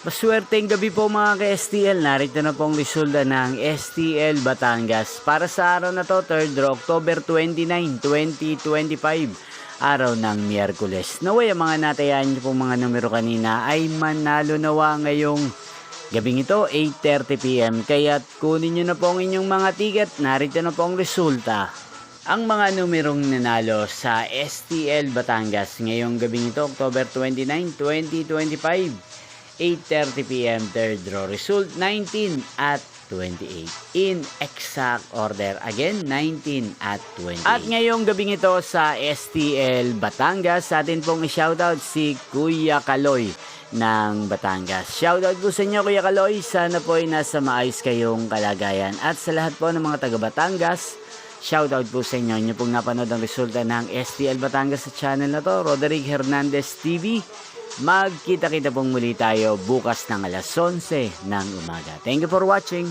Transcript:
Maswerteng gabi po mga ka-STL. Narito na pong resulta ng STL Batangas. Para sa araw na to, 3rd October 29, 2025. Araw ng Miyerkules. Naway ang mga natayaan niyo pong mga numero kanina ay manalo nawa ngayong gabing ito, 8:30 PM. Kaya't kunin niyo na po ang inyong mga ticket. Narito na po ang resulta. Ang mga numerong nanalo sa STL Batangas ngayong gabing ito, October 29, 2025. 8:30 PM, third draw. Result 19 at 28. In exact order. Again, 19 at 28. At ngayong gabing ito sa STL Batangas, sa atin pong i-shoutout si Kuya Kaloy ng Batangas. Shoutout po sa inyo, Kuya Kaloy. Sana po ay nasa maayos kayong kalagayan. At sa lahat po ng mga taga Batangas, shoutout po sa inyo. Inyo pong napanood ang resulta ng STL Batangas sa channel na to, Roderick Hernandez TV. Magkita-kita pong muli tayo bukas ng alas 11 ng umaga. Thank you for watching.